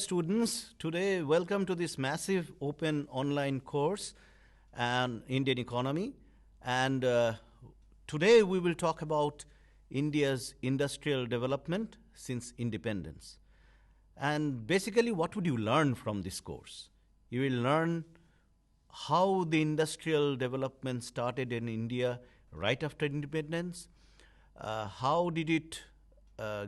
students. Today, welcome to this massive open online course on Indian economy. And today we will talk about India's industrial development since independence. And basically, what would you learn from this course? You will learn how the industrial development started in India right after independence. How did it go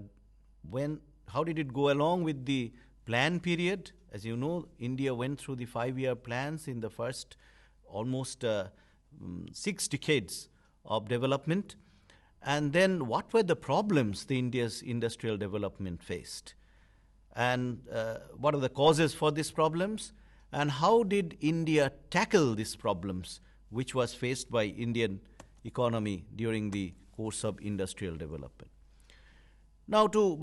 along with the plan period? As you know, India went through the 5-year plans in the first almost 6 decades of development. And then what were the problems the India's industrial development faced? And what are the causes for these problems? And how did India tackle these problems which was faced by Indian economy during the course of industrial development? Now, to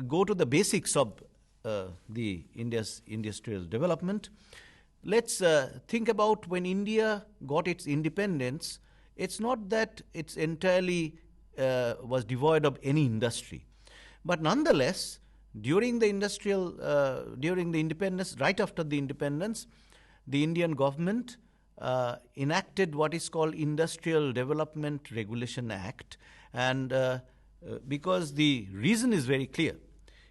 go to the basics of the India's industrial development, let's think about when India got its independence. It's not that it's entirely was devoid of any industry, but nonetheless, during the independence, right after the independence, the Indian government enacted what is called Industrial Development Regulation Act, and because the reason is very clear.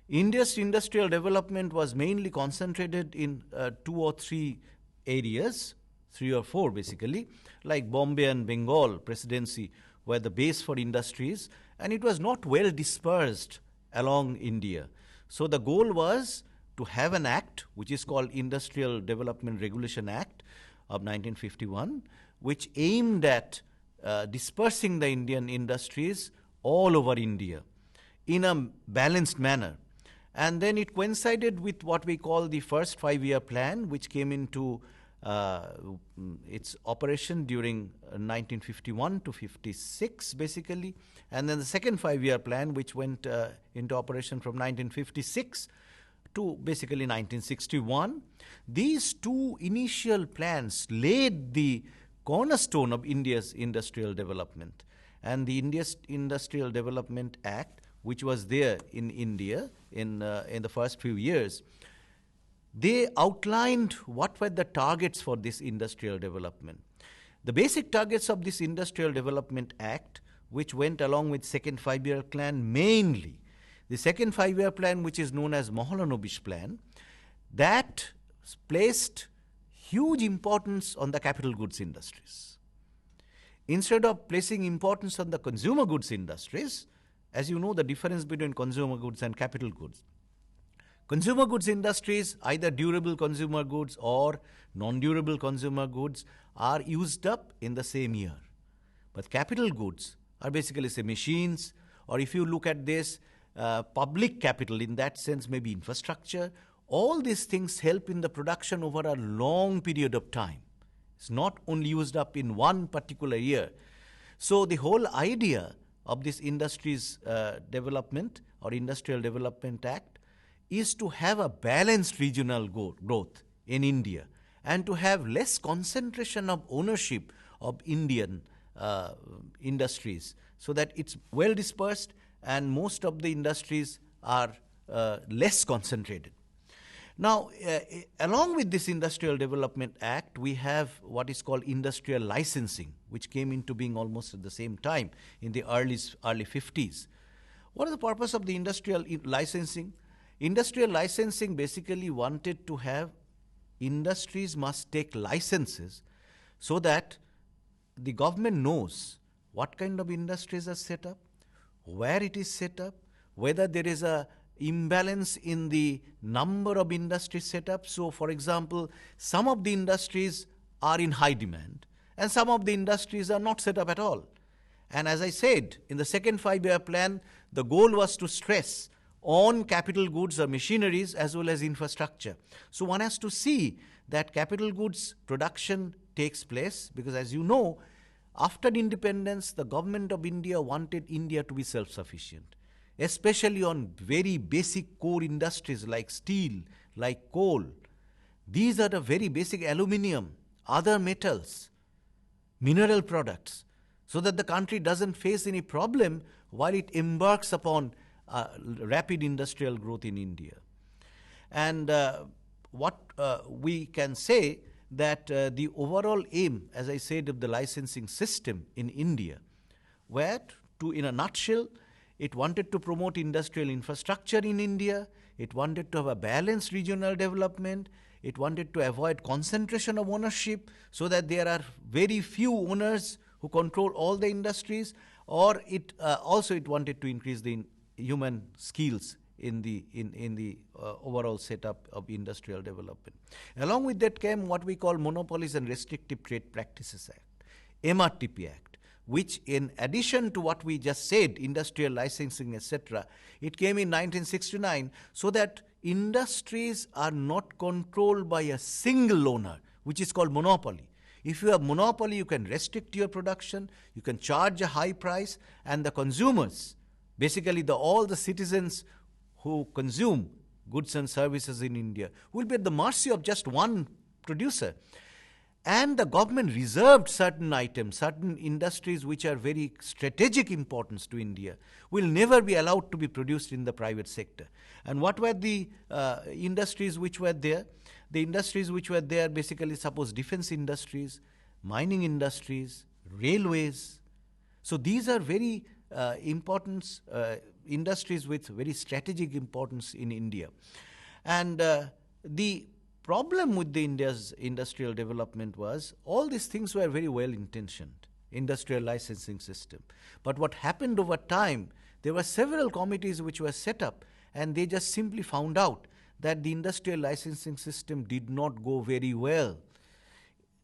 India's industrial development was mainly concentrated in 2 or 3 areas, 3 or 4 basically, like Bombay and Bengal presidency were the base for industries, and it was not well dispersed along India. So the goal was to have an act which is called Industrial Development Regulation Act of 1951, which aimed at dispersing the Indian industries all over India in a balanced manner. And then it coincided with what we call the first 5-year plan, which came into its operation during 1951 to 56 basically, and then the second 5-year plan, which went into operation from 1956 to basically 1961. These 2 initial plans laid the cornerstone of India's industrial development. And the India's Industrial Development Act, which was there in India in the first few years, they outlined what were the targets for this industrial development. The basic targets of this Industrial Development Act, which went along with second 5-year plan, mainly the second 5-year plan, which is known as Mahalanobis plan, that placed huge importance on the capital goods industries. Instead of placing importance on the consumer goods industries, as you know the difference between consumer goods and capital goods. Consumer goods industries, either durable consumer goods or non-durable consumer goods, are used up in the same year. But capital goods are basically say machines, or if you look at this, public capital in that sense, maybe infrastructure. All these things help in the production over a long period of time. It's not only used up in one particular year. So the whole idea of this industries development or Industrial Development Act is to have a balanced regional growth in India and to have less concentration of ownership of Indian industries, so that it's well dispersed and most of the industries are less concentrated. Now, along with this Industrial Development Act, we have what is called industrial licensing, which came into being almost at the same time in the early 50s. What is the purpose of the industrial licensing? Industrial licensing basically wanted to have industries must take licenses so that the government knows what kind of industries are set up, where it is set up, whether there is a imbalance in the number of industries set up. So, for example, some of the industries are in high demand and some of the industries are not set up at all. And as I said, in the second 5-year plan, the goal was to stress on capital goods or machineries as well as infrastructure. So one has to see that capital goods production takes place, because as you know, after independence, the government of India wanted India to be self-sufficient, especially on very basic core industries like steel, like coal. These are the very basic aluminium, other metals, mineral products, so that the country doesn't face any problem while it embarks upon rapid industrial growth in India. And what we can say that the overall aim, as I said, of the licensing system in India, where, in a nutshell, it wanted to promote industrial infrastructure in India, it wanted to have a balanced regional development, it wanted to avoid concentration of ownership so that there are very few owners who control all the industries, or it wanted to increase the human skills in the overall setup of industrial development. Along with that came what we call Monopolies and Restrictive Trade Practices Act, MRTP Act, which, in addition to what we just said, industrial licensing, etc., it came in 1969 so that industries are not controlled by a single owner, which is called monopoly. If you have monopoly, you can restrict your production, you can charge a high price, and the consumers, basically all the citizens who consume goods and services in India, will be at the mercy of just one producer. And the government reserved certain items, certain industries which are very strategic importance to India, will never be allowed to be produced in the private sector. And what were the industries which were there? The industries which were there, basically, suppose defense industries, mining industries, railways. So these are very important industries with very strategic importance in India. And the problem with the India's industrial development was all these things were very well intentioned, industrial licensing system. But what happened over time, there were several committees which were set up, and they just simply found out that the industrial licensing system did not go very well.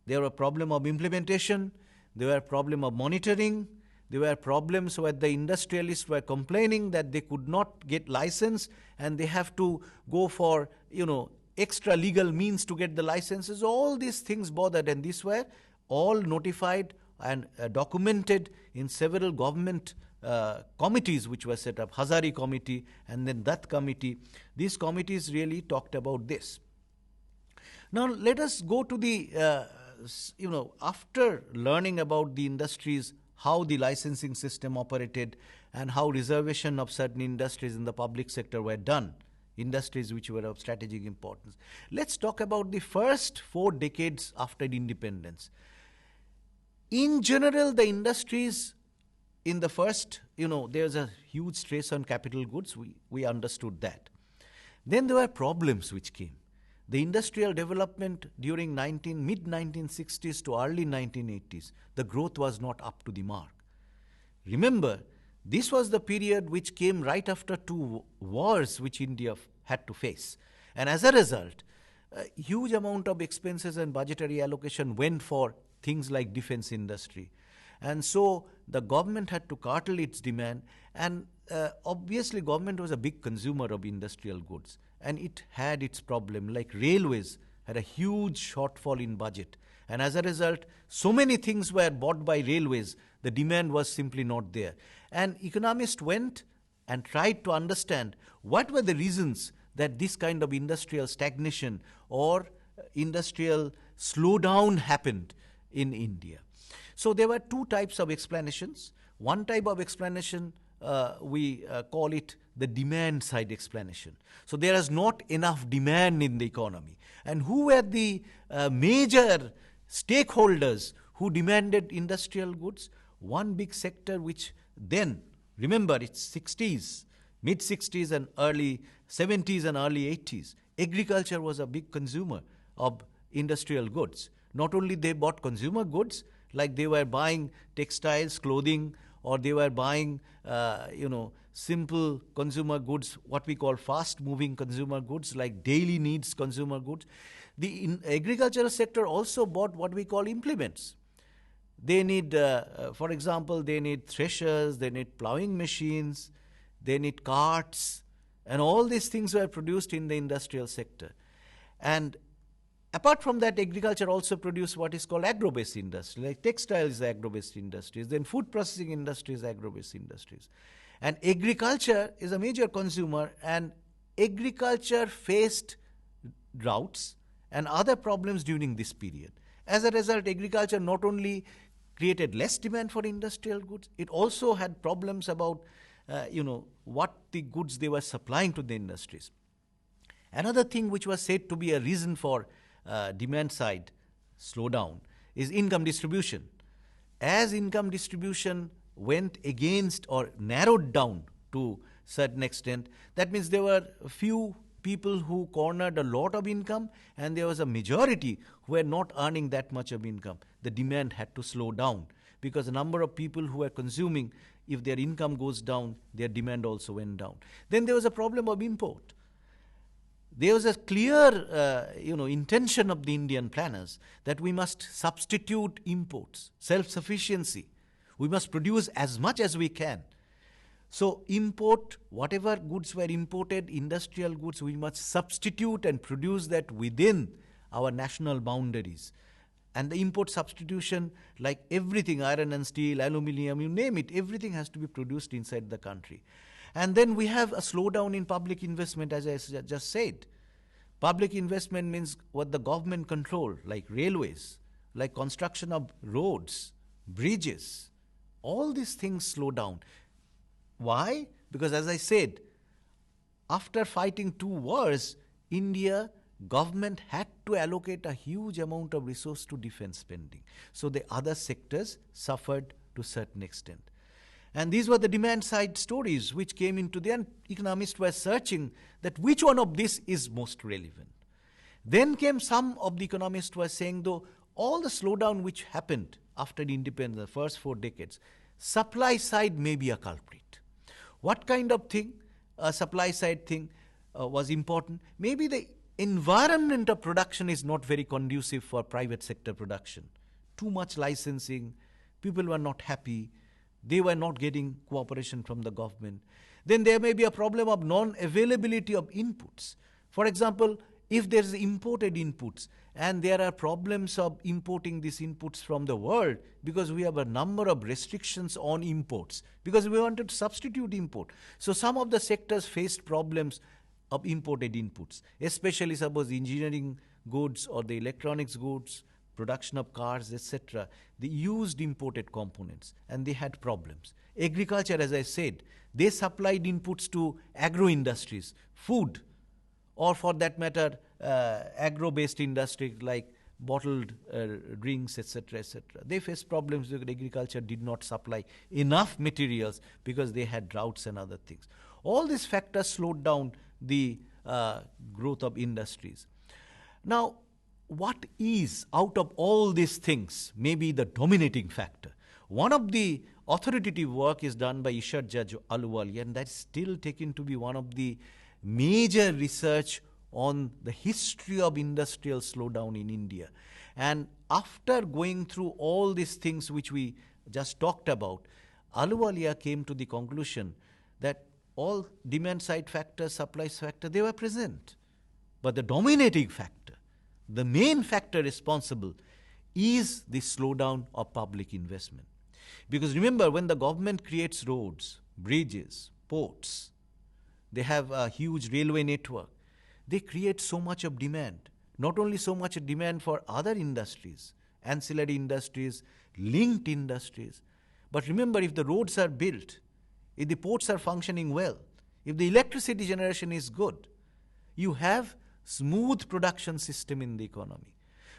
There were a problem of implementation, there were a problem of monitoring, there were problems where the industrialists were complaining that they could not get license and they have to go for, extra legal means to get the licenses. All these things bothered, and these were all notified and documented in several government committees which were set up, Hazari Committee and then that committee. These committees really talked about this. Now let us go to the, after learning about the industries, how the licensing system operated and how reservation of certain industries in the public sector were done, industries which were of strategic importance. Let's talk about the first 4 decades after independence. In general, the industries in the first, there's a huge stress on capital goods. We understood that. Then there were problems which came. The industrial development during mid-1960s to early 1980s, the growth was not up to the mark. Remember, this was the period which came right after 2 wars which India had to face. And as a result, a huge amount of expenses and budgetary allocation went for things like defense industry. And so the government had to curtail its demand, and obviously government was a big consumer of industrial goods, and it had its problem. Like railways had a huge shortfall in budget, and as a result, so many things were bought by railways, the demand was simply not there. And economists went and tried to understand what were the reasons that this kind of industrial stagnation or industrial slowdown happened in India. So there were 2 types of explanations. One type of explanation, we call it the demand side explanation. So there is not enough demand in the economy. And who were the major stakeholders who demanded industrial goods? One big sector which then, remember, it's 60s, mid-60s and early 70s and early 80s. Agriculture was a big consumer of industrial goods. Not only they bought consumer goods, like they were buying textiles, clothing, or they were buying, simple consumer goods, what we call fast-moving consumer goods, like daily needs consumer goods. The agricultural sector also bought what we call implements. They need, for example, they need threshers, they need plowing machines, they need carts, and all these things were produced in the industrial sector. And apart from that, agriculture also produced what is called agro-based industry, like textiles agro-based industries, then food processing industries agro-based industries. And agriculture is a major consumer, and agriculture faced droughts and other problems during this period. As a result, agriculture not only created less demand for industrial goods, it also had problems about, what the goods they were supplying to the industries. Another thing which was said to be a reason for demand side slowdown is income distribution. As income distribution went against or narrowed down to certain extent, that means there were a few people who cornered a lot of income and there was a majority who were not earning that much of income. The demand had to slow down because the number of people who were consuming, if their income goes down, their demand also went down. Then there was a problem of import. There was a clear intention of the Indian planners that we must substitute imports, self-sufficiency. We must produce as much as we can. So import, whatever goods were imported, industrial goods, we must substitute and produce that within our national boundaries. And the import substitution, like everything, iron and steel, aluminium, you name it, everything has to be produced inside the country. And then we have a slowdown in public investment, as I just said. Public investment means what the government control, like railways, like construction of roads, bridges. All these things slow down. Why? Because as I said, after fighting 2 wars, India government had to allocate a huge amount of resource to defense spending. So the other sectors suffered to a certain extent. And these were the demand side stories which came into the, and economists were searching that which one of this is most relevant. Then came some of the economists who were saying, though, all the slowdown which happened after the independence, the first 4 decades, supply side may be a culprit. What kind of thing? A supply side thing was important. Maybe the environment of production is not very conducive for private sector production. Too much licensing, people were not happy, they were not getting cooperation from the government. Then there may be a problem of non-availability of inputs. For example, if there is imported inputs and there are problems of importing these inputs from the world because we have a number of restrictions on imports because we wanted to substitute import. So some of the sectors faced problems of imported inputs, especially suppose engineering goods or the electronics goods, production of cars, etc. They used imported components and they had problems. Agriculture, as I said, they supplied inputs to agro-industries, food, or for that matter, agro-based industry like bottled drinks, etc., etc. They faced problems because agriculture did not supply enough materials because they had droughts and other things. All these factors slowed down the growth of industries. Now, what is, out of all these things, maybe the dominating factor? One of the authoritative work is done by Ishar Judge Ahluwalia, and that's still taken to be one of the major research on the history of industrial slowdown in India. And after going through all these things which we just talked about, Ahluwalia came to the conclusion that all demand side factors, supply factor, they were present. But the dominating factor, the main factor responsible is the slowdown of public investment. Because remember, when the government creates roads, bridges, ports, they have a huge railway network, they create so much of demand. Not only so much demand for other industries, ancillary industries, linked industries, but remember, if the roads are built, if the ports are functioning well, if the electricity generation is good, you have smooth production system in the economy.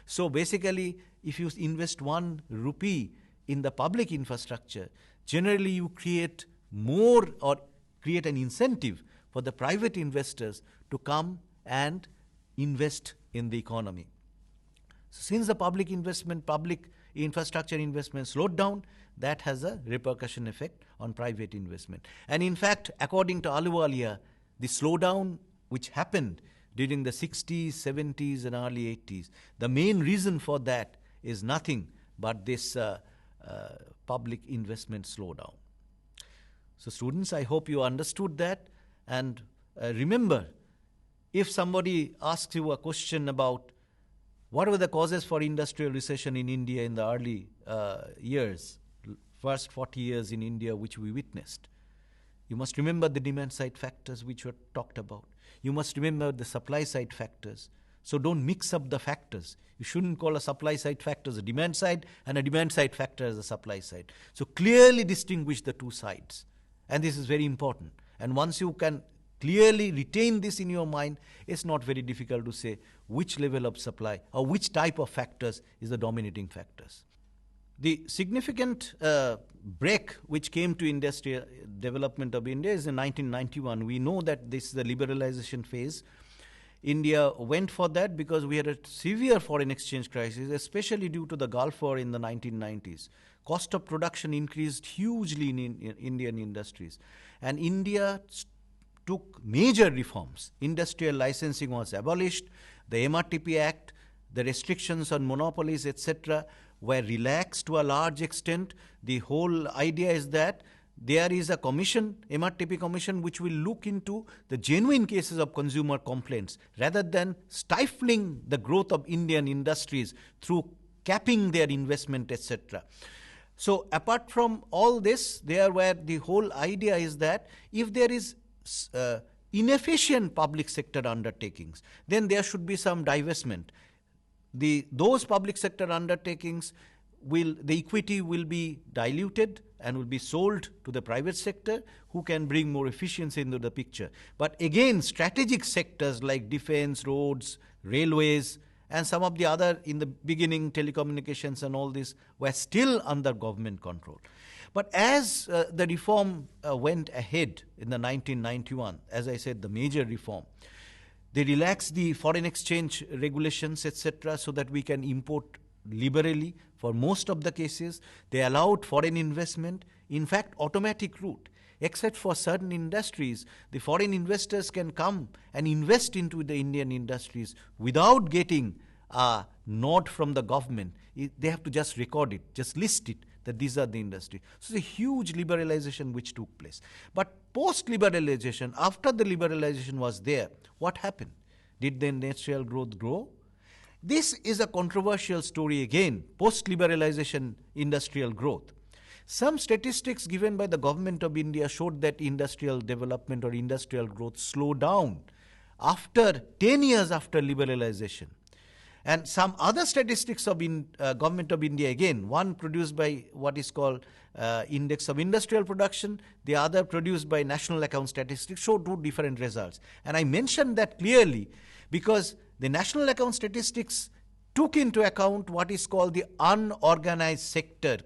So basically, if you invest 1 rupee in the public infrastructure, generally you create more or create an incentive for the private investors to come and invest in the economy. So since the public infrastructure investment slowed down, that has a repercussion effect on private investment. And in fact, according to Ahluwalia, the slowdown which happened during the 60s, 70s and early 80s, the main reason for that is nothing but this public investment slowdown. So students, I hope you understood that. And remember, if somebody asks you a question about what were the causes for industrial recession in India in the early years, first 40 years in India which we witnessed, you must remember the demand side factors which were talked about. You must remember the supply side factors. So don't mix up the factors. You shouldn't call a supply side factor as a demand side and a demand side factor as a supply side. So clearly distinguish the two sides. And this is very important. And once you can clearly retain this in your mind, it's not very difficult to say which level of supply or which type of factors is the dominating factors. The significant break which came to industrial development of India is in 1991. We know that this is the liberalization phase. India went for that because we had a severe foreign exchange crisis, especially due to the Gulf War in the 1990s. Cost of production increased hugely in Indian industries. And India took major reforms. Industrial licensing was abolished. The MRTP Act, the restrictions on monopolies, etc., were relaxed to a large extent. The whole idea is that there is a commission, MRTP commission, which will look into the genuine cases of consumer complaints rather than stifling the growth of Indian industries through capping their investment, etc. So apart from all this, there where the whole idea is that if there is inefficient public sector undertakings, then there should be some divestment. Those public sector undertakings the equity will be diluted and will be sold to the private sector, who can bring more efficiency into the picture. But again, strategic sectors like defense, roads, railways, and some of the other, in the beginning, telecommunications and all this, were still under government control. But as the reform went ahead in the 1991, as I said, the major reform, they relaxed the foreign exchange regulations, etc., so that we can import liberally for most of the cases. They allowed foreign investment, in fact, automatic route. Except for certain industries, the foreign investors can come and invest into the Indian industries without getting a nod from the government. They have to just record it, just list it, that these are the industries. So it's a huge liberalization which took place. But post-liberalization, after the liberalization was there, what happened? Did the industrial growth grow? This is a controversial story again, post-liberalization industrial growth. Some statistics given by the government of India showed that industrial development or industrial growth slowed down after 10 years after liberalization. And some other statistics of government of India, again, one produced by what is called Index of Industrial Production, the other produced by National Account Statistics, show two different results. And I mentioned that clearly because the National Account Statistics took into account what is called the unorganized sector.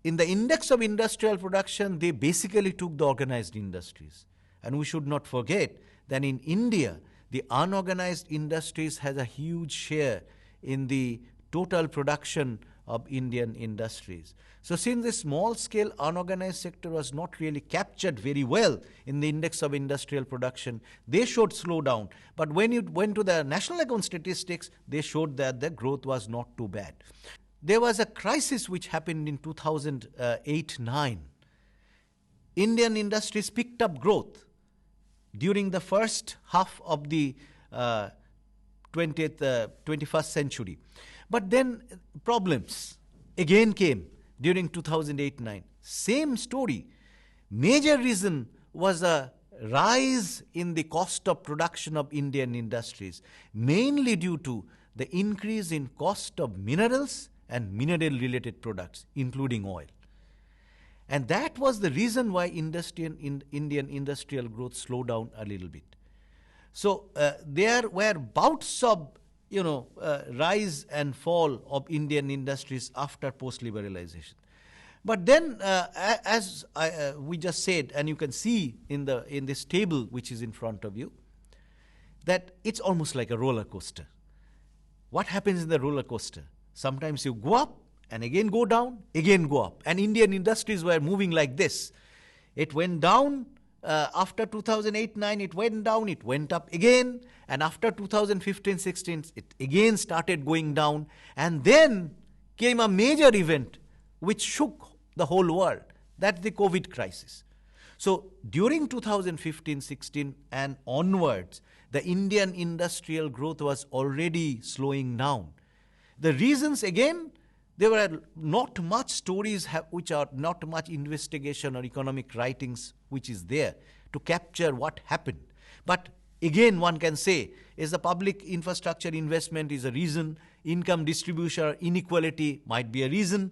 In the Index of Industrial Production, they basically took the organized industries. And we should not forget that in India, the unorganized industries has a huge share in the total production of Indian industries. So since the small-scale unorganized sector was not really captured very well in the Index of Industrial Production, they showed slowdown. But when you went to the National Account Statistics, they showed that the growth was not too bad. There was a crisis which happened in 2008-9. Indian industries picked up growth during the first half of the 21st century. But then problems again came during 2008-9. Same story. Major reason was a rise in the cost of production of Indian industries, mainly due to the increase in cost of minerals and mineral-related products, including oil. And that was the reason why Indian industrial growth slowed down a little bit. So there were bouts of rise and fall of Indian industries after post-liberalization. But then, as we just said, and you can see in this table which is in front of you, that it's almost like a roller coaster. What happens in the roller coaster? Sometimes you go up and again go down, again go up. And Indian industries were moving like this. It went down after 2008-9, it went down, it went up again. And after 2015-16, it again started going down. And then came a major event which shook the whole world. That's the COVID crisis. So during 2015-16 and onwards, the Indian industrial growth was already slowing down. The reasons, again, there were not much stories which are not much investigation or economic writings which is there to capture what happened. But again, one can say is the public infrastructure investment is a reason, income distribution or inequality might be a reason.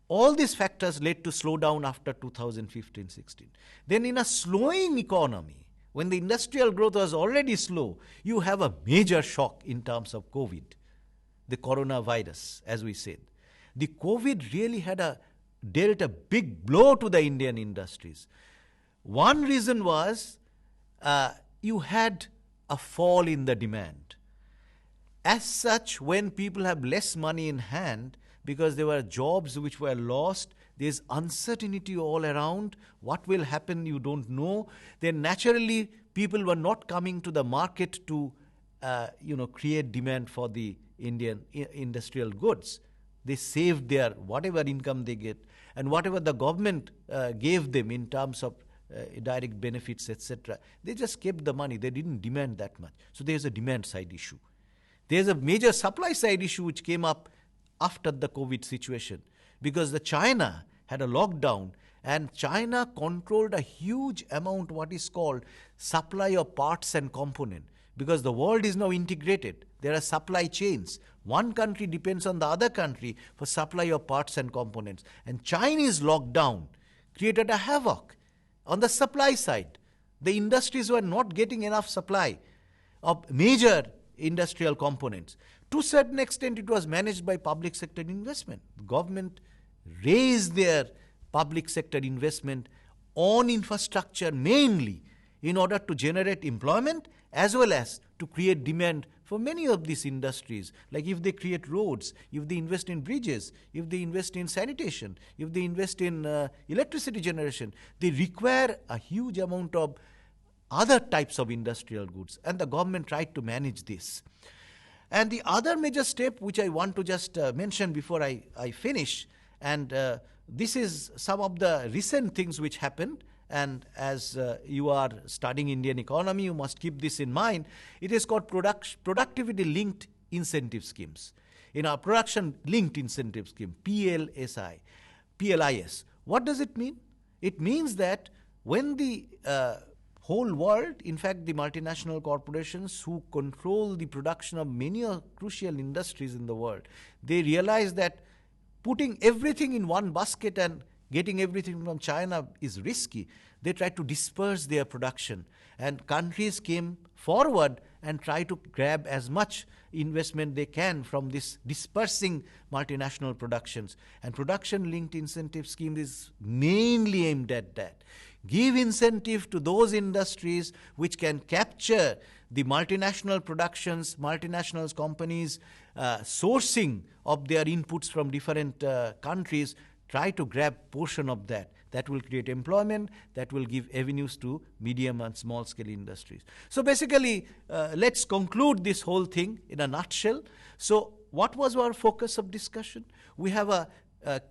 All these factors led to slowdown after 2015-16. Then in a slowing economy, when the industrial growth was already slow, you have a major shock in terms of COVID, the coronavirus, as we said. The COVID really dealt a big blow to the Indian industries. One reason was you had a fall in the demand. As such, when people have less money in hand, because there were jobs which were lost, there's uncertainty all around. What will happen, you don't know. Then naturally, people were not coming to the market to create demand for the Indian industrial goods. They saved their whatever income they get, and whatever the government gave them in terms of direct benefits, etc. They just kept the money. They didn't demand that much. So there's a demand side issue. There's a major supply side issue which came up after the COVID situation, because the China had a lockdown, and China controlled a huge amount what is called supply of parts and component, because the world is now integrated. There are supply chains. One country depends on the other country for supply of parts and components. And Chinese lockdown created a havoc on the supply side. The industries were not getting enough supply of major industrial components. To a certain extent, it was managed by public sector investment. The government raised their public sector investment on infrastructure mainly in order to generate employment as well as to create demand for many of these industries. Like if they create roads, if they invest in bridges, if they invest in sanitation, if they invest in electricity generation, they require a huge amount of other types of industrial goods, and the government tried to manage this. And the other major step which I want to just mention before I finish, and this is some of the recent things which happened, and as you are studying Indian economy, you must keep this in mind. It is called productivity-linked incentive schemes. In our production-linked incentive scheme, PLIS. What does it mean? It means that when the whole world, in fact the multinational corporations who control the production of many crucial industries in the world, they realize that putting everything in one basket and getting everything from China is risky. They try to disperse their production, and countries came forward and try to grab as much investment they can from this dispersing multinational productions. And production-linked incentive scheme is mainly aimed at that. Give incentive to those industries which can capture the multinational productions, multinational companies sourcing of their inputs from different countries. Try to grab portion of that. That will create employment, that will give avenues to medium and small scale industries. So basically, let's conclude this whole thing in a nutshell. So what was our focus of discussion? We have a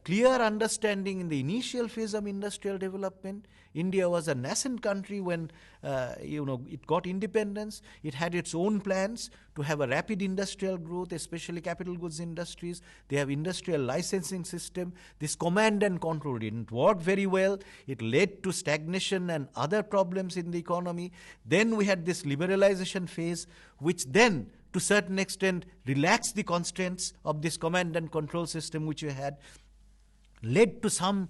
clear understanding in the initial phase of industrial development. India was a nascent country when it got independence. It had its own plans to have a rapid industrial growth, especially capital goods industries. They have industrial licensing system. This command and control didn't work very well. It led to stagnation and other problems in the economy. Then we had this liberalization phase, which then to a certain extent relaxed the constraints of this command and control system which we had, led to some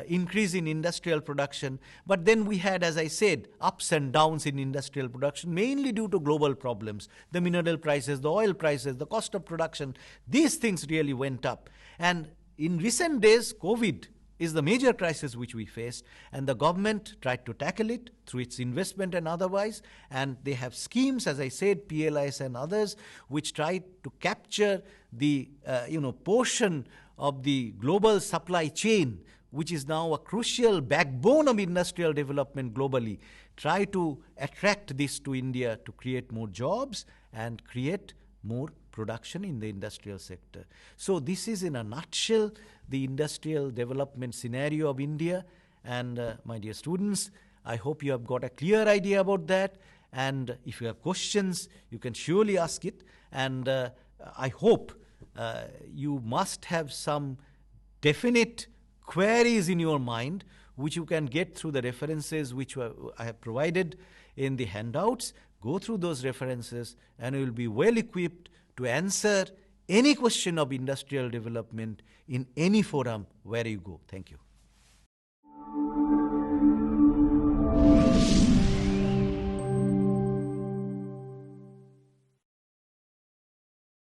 increase in industrial production. But then we had, as I said, ups and downs in industrial production, mainly due to global problems. The mineral prices, the oil prices, the cost of production, these things really went up. And in recent days, COVID is the major crisis which we faced, and the government tried to tackle it through its investment and otherwise, and they have schemes, as I said, PLIs and others, which try to capture the portion of the global supply chain, which is now a crucial backbone of industrial development globally. Try to attract this to India to create more jobs and create more production in the industrial sector. So this is in a nutshell the industrial development scenario of India. And my dear students, I hope you have got a clear idea about that. And if you have questions, you can surely ask it. And I hope you must have some definite queries in your mind, which you can get through the references which I have provided in the handouts. Go through those references and you will be well equipped to answer any question of industrial development in any forum where you go. Thank you.